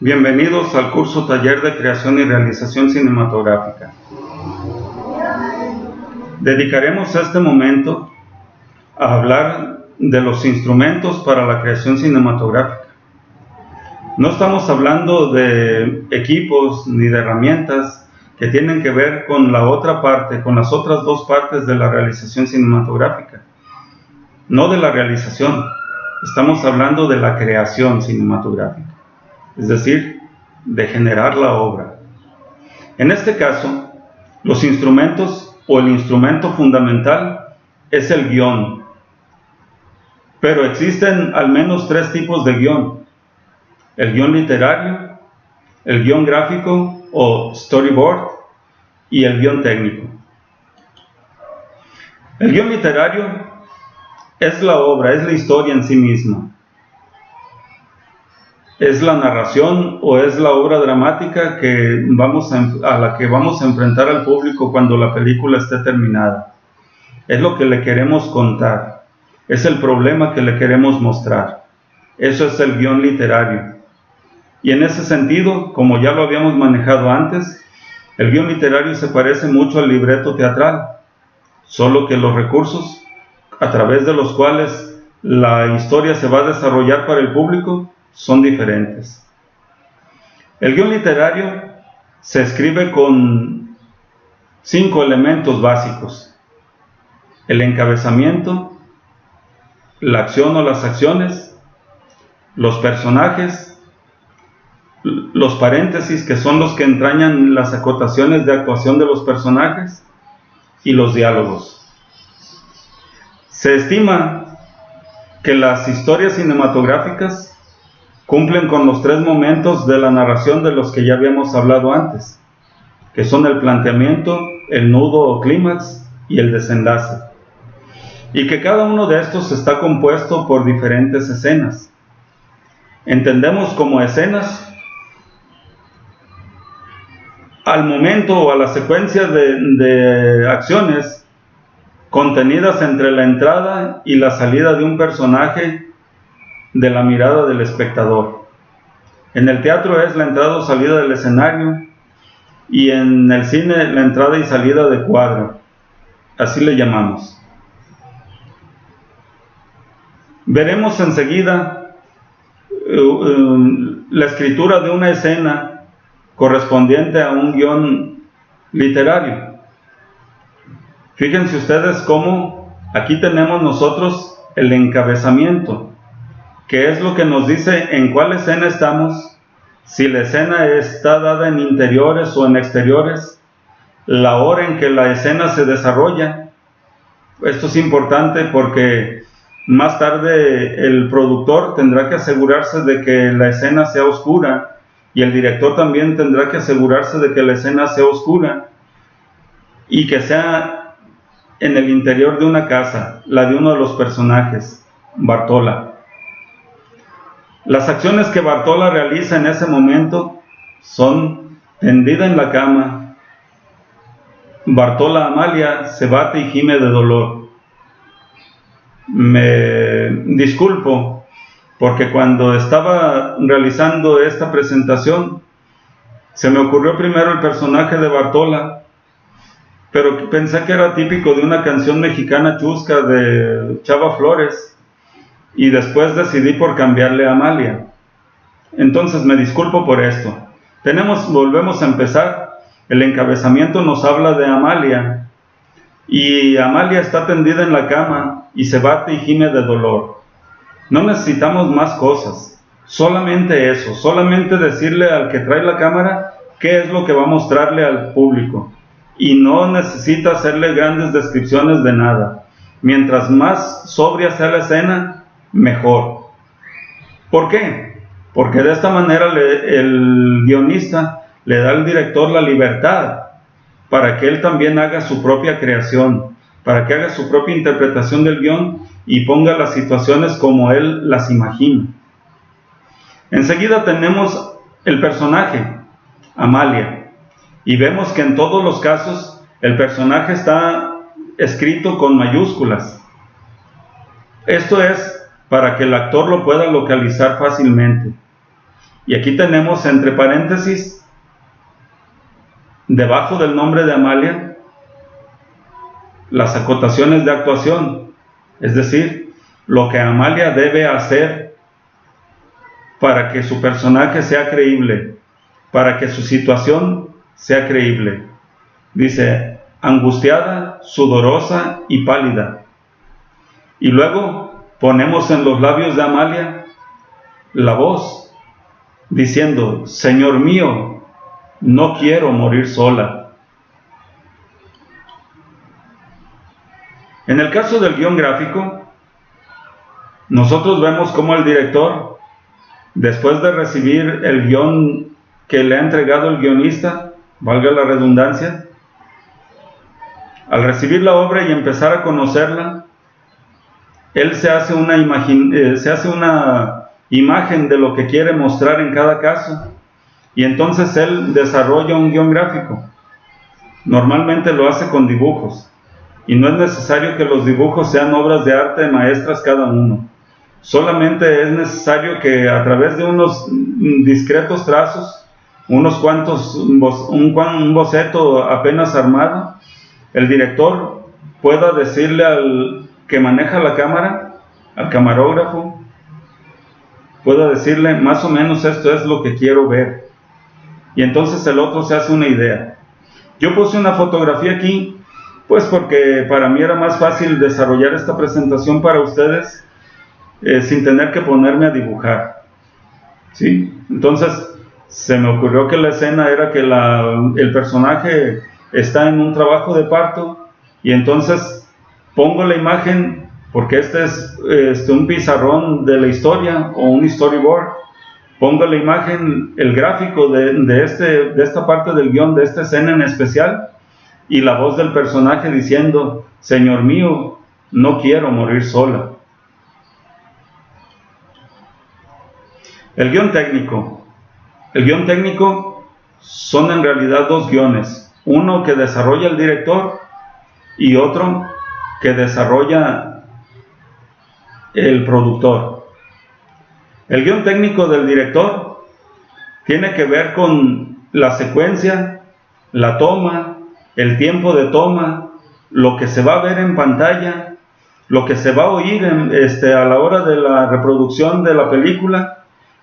Bienvenidos al curso Taller de Creación y Realización Cinematográfica. Dedicaremos este momento a hablar de los instrumentos para la creación cinematográfica. No estamos hablando de equipos ni de herramientas que tienen que ver con la otra parte, con las otras dos partes de la realización cinematográfica. No de la realización, estamos hablando de la creación cinematográfica. Es decir, de generar la obra. En este caso, los instrumentos o el instrumento fundamental es el guión. Pero existen al menos tres tipos de guión: el guión literario, el guión gráfico o storyboard y el guión técnico. El guión literario es la obra, es la historia en sí misma. Es la narración o es la obra dramática a la que vamos a enfrentar al público cuando la película esté terminada. Es lo que le queremos contar, es el problema que le queremos mostrar. Eso es el guión literario. Y en ese sentido, como ya lo habíamos manejado antes, el guión literario se parece mucho al libreto teatral, solo que los recursos a través de los cuales la historia se va a desarrollar para el público son diferentes. El guión literario se escribe con 5 elementos básicos: el encabezamiento, la acción o las acciones, los personajes, los paréntesis, que son los que entrañan las acotaciones de actuación de los personajes, y los diálogos. Se estima que las historias cinematográficas cumplen con los 3 momentos de la narración de los que ya habíamos hablado antes, que son el planteamiento, el nudo o clímax y el desenlace, y que cada uno de estos está compuesto por diferentes escenas. Entendemos como escenas al momento o a la secuencia de acciones contenidas entre la entrada y la salida de un personaje de la mirada del espectador. En el teatro es la entrada o salida del escenario, y en el cine la entrada y salida de cuadro, así le llamamos. Veremos enseguida la escritura de una escena correspondiente a un guión literario. Fíjense ustedes cómo aquí tenemos nosotros el encabezamiento, que es lo que nos dice en cuál escena estamos, si la escena está dada en interiores o en exteriores, la hora en que la escena se desarrolla. Esto es importante porque más tarde el productor tendrá que asegurarse de que la escena sea oscura, y el director también tendrá que asegurarse de que la escena sea oscura y que sea en el interior de una casa, la de uno de los personajes, Bartola. Las acciones que Bartola realiza en ese momento son: tendida en la cama, Bartola Amalia se bate y gime de dolor. Me disculpo porque cuando estaba realizando esta presentación se me ocurrió primero el personaje de Bartola, pero pensé que era típico de una canción mexicana chusca de Chava Flores, y después decidí por cambiarle a Amalia. Entonces me disculpo por esto. Volvemos a empezar. El encabezamiento nos habla de Amalia, y Amalia está tendida en la cama y se bate y gime de dolor. No necesitamos más cosas, solamente eso, solamente decirle al que trae la cámara qué es lo que va a mostrarle al público, y no necesita hacerle grandes descripciones de nada. Mientras más sobria sea la escena, mejor. ¿Por qué? Porque de esta manera el guionista le da al director la libertad para que él también haga su propia creación, para que haga su propia interpretación del guión y ponga las situaciones como él las imagina. Enseguida tenemos el personaje, Amalia, y vemos que en todos los casos el personaje está escrito con mayúsculas. Esto es para que el actor lo pueda localizar fácilmente. Y aquí tenemos entre paréntesis, debajo del nombre de Amalia, las acotaciones de actuación, es decir, lo que Amalia debe hacer para que su personaje sea creíble, para que su situación sea creíble. Dice, angustiada, sudorosa y pálida. Y luego ponemos en los labios de Amalia la voz, diciendo, Señor mío, no quiero morir sola. En el caso del guión gráfico, nosotros vemos cómo el director, después de recibir el guión que le ha entregado el guionista, valga la redundancia, al recibir la obra y empezar a conocerla, él se hace una imagen de lo que quiere mostrar en cada caso, y entonces él desarrolla un guión gráfico. Normalmente lo hace con dibujos, y no es necesario que los dibujos sean obras de arte maestras cada uno. Solamente es necesario que a través de unos discretos trazos, unos cuantos, un boceto apenas armado, el director pueda decirle al que maneja la cámara, al camarógrafo, pueda decirle más o menos esto es lo que quiero ver. Y entonces el otro se hace una idea. Yo puse una fotografía aquí, pues porque para mí era más fácil desarrollar esta presentación para ustedes sin tener que ponerme a dibujar. ¿Sí? Entonces se me ocurrió que la escena era que el personaje está en un trabajo de parto y entonces pongo la imagen, porque este es un pizarrón de la historia o un storyboard, pongo la imagen, el gráfico de esta parte del guión, de esta escena en especial, y la voz del personaje diciendo, Señor mío, no quiero morir sola. El guión técnico. El guión técnico son en realidad dos guiones, uno que desarrolla el director y otro que desarrolla el productor. El guión técnico del director tiene que ver con la secuencia, la toma, el tiempo de toma, lo que se va a ver en pantalla, lo que se va a oír a la hora de la reproducción de la película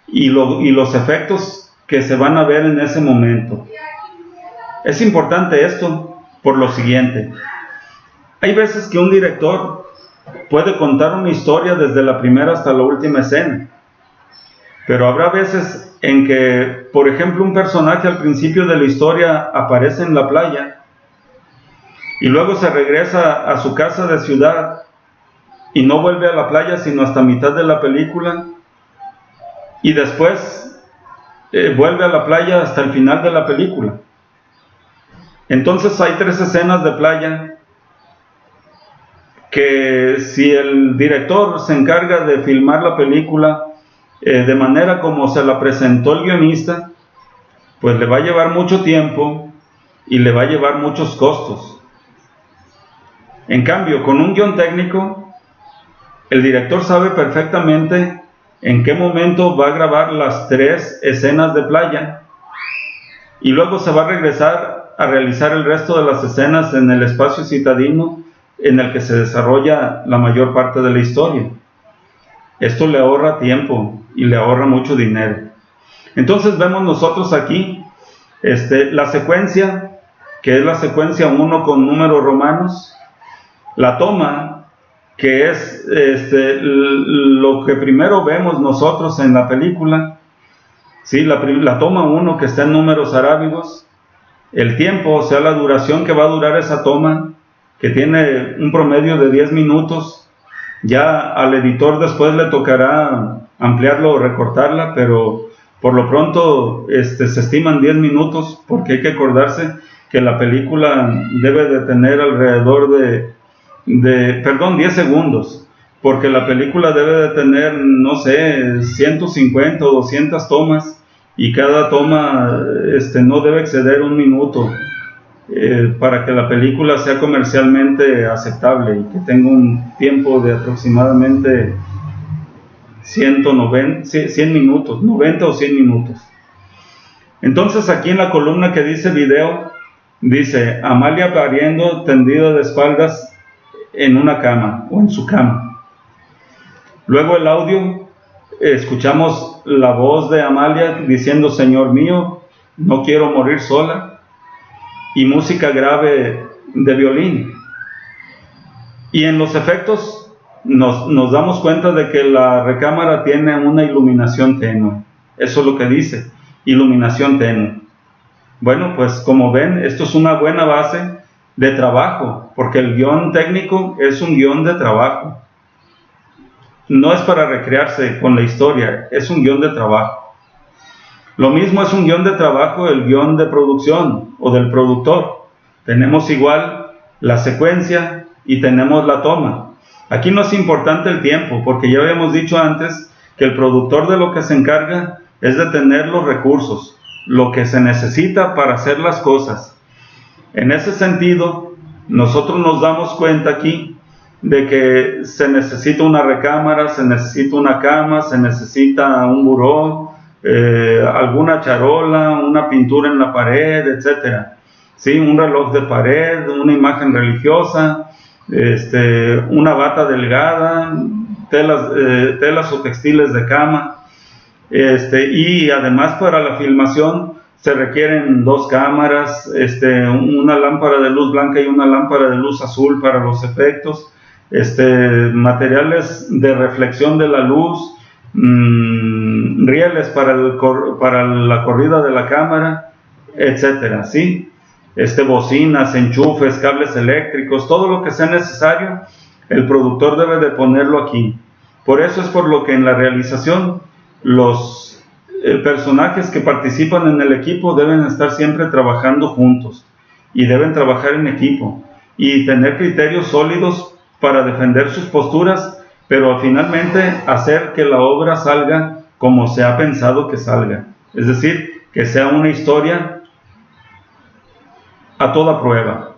y los efectos que se van a ver en ese momento. Es importante esto por lo siguiente. Hay veces que un director puede contar una historia desde la primera hasta la última escena, pero habrá veces en que, por ejemplo, un personaje al principio de la historia aparece en la playa y luego se regresa a su casa de ciudad y no vuelve a la playa sino hasta mitad de la película, y después vuelve a la playa hasta el final de la película. Entonces hay 3 escenas de playa que si el director se encarga de filmar la película de manera como se la presentó el guionista, pues le va a llevar mucho tiempo y le va a llevar muchos costos. En cambio, con un guión técnico, el director sabe perfectamente en qué momento va a grabar las 3 escenas de playa y luego se va a regresar a realizar el resto de las escenas en el espacio citadino en el que se desarrolla la mayor parte de la historia. Esto le ahorra tiempo y le ahorra mucho dinero. Entonces vemos nosotros aquí la secuencia, que es la secuencia 1 con números romanos, la toma, que es lo que primero vemos nosotros en la película, ¿sí? La toma 1 que está en números arábigos, el tiempo, o sea, la duración que va a durar esa toma, que tiene un promedio de 10 minutos, ya al editor después le tocará ampliarlo o recortarla, pero por lo pronto se estiman 10 minutos, porque hay que acordarse que la película debe de tener alrededor de 10 segundos, porque la película debe de tener, no sé, 150 o 200 tomas, y cada toma no debe exceder 1 minuto, para que la película sea comercialmente aceptable y que tenga un tiempo de aproximadamente 190, 100 minutos, 90 o 100 minutos. Entonces aquí en la columna que dice video, dice Amalia pariendo tendida de espaldas en una cama o en su cama. Luego el audio, escuchamos la voz de Amalia diciendo Señor mío, no quiero morir sola, y música grave de violín. Y en los efectos nos damos cuenta de que la recámara tiene una iluminación tenue. Eso es lo que dice, iluminación tenue. Bueno, pues como ven, esto es una buena base de trabajo, porque el guión técnico es un guión de trabajo. No es para recrearse con la historia, es un guión de trabajo. Lo mismo es un guión de trabajo el guión de producción o del productor. Tenemos igual la secuencia y tenemos la toma. Aquí no es importante el tiempo, porque ya habíamos dicho antes que el productor de lo que se encarga es de tener los recursos, lo que se necesita para hacer las cosas. En ese sentido, nosotros nos damos cuenta aquí de que se necesita una recámara, se necesita una cama, se necesita un buró, alguna charola, una pintura en la pared, etc. ¿Sí? Un reloj de pared, una imagen religiosa, una bata delgada, telas o textiles de cama, y además para la filmación se requieren 2 cámaras, una lámpara de luz blanca y una lámpara de luz azul para los efectos, materiales de reflexión de la luz, rieles para la corrida de la cámara, etcétera, ¿sí? Bocinas, enchufes, cables eléctricos, todo lo que sea necesario, el productor debe de ponerlo aquí. Por eso es por lo que en la realización los personajes que participan en el equipo deben estar siempre trabajando juntos y deben trabajar en equipo y tener criterios sólidos para defender sus posturas, pero finalmente hacer que la obra salga como se ha pensado que salga, es decir, que sea una historia a toda prueba.